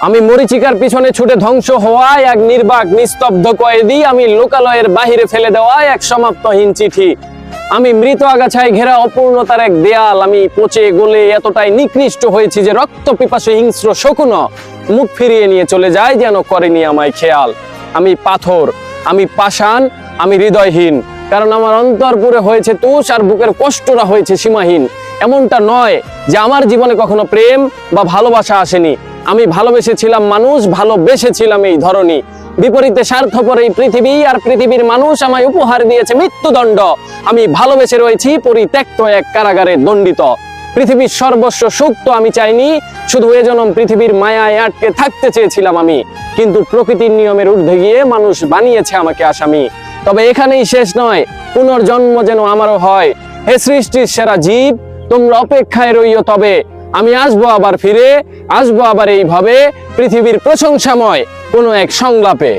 আমি মরিচিকার পিছনে ছুটে ধ্বংস হওয়ায় এক নির্বাক নিস্তব্ধ কয়েদি, আমি লোকালয়ের বাহিরে ফেলে দেওয়ায় এক সমাপ্তহীন চিঠি, আমি মৃত আগাছায় ঘেরা অপূর্ণতার এক দেয়াল, আমি পচে গলে এতটাই নিকৃষ্ট হয়েছি যে রক্ত পিপাসু হিংস্র শকুন মুখ ফিরিয়ে নিয়ে চলে যায় যেন করেনি আমায় খেয়াল। আমি পাথর, আমি পাষাণ, আমি হৃদয়হীন, কারণ আমার অন্তর পুরে হয়েছে তুষ আর বুকের কষ্টটা হয়েছে সীমাহীন। এমনটা নয় যে আমার জীবনে কখনো প্রেম বা ভালোবাসা আসেনি, আমি ভালোবেসেছিলাম মানুষ, ভালোবেসেছিলাম এই ধরনী। বিপরীতে স্বার্থপর এই পৃথিবী আর পৃথিবীর মানুষ আমায় উপহার দিয়েছে মৃত্যুদণ্ড। আমি ভালোবেসে রয়েছি পরিত্যক্ত এক কারাগারে দণ্ডিত। পৃথিবীর সর্বস্ব সুখ তো আমি চাইনি, শুধু এজন্য পৃথিবীর মায়ায় আটকে থাকতে চেয়েছিলাম আমি, কিন্তু প্রকৃতির নিয়মের ঊর্ধ্বে গিয়ে মানুষ বানিয়েছে আমাকে আসামি। তবে এখানেই শেষ নয়, পুনর্জন্ম যেন আমারও হয়। হে সৃষ্টির সেরা জীব, তোমরা অপেক্ষায় রইও তবে, আমি আসবো আবার ফিরে, আসবো আবার এইভাবে পৃথিবীর প্রশংসাময় কোনো এক সংলাপে।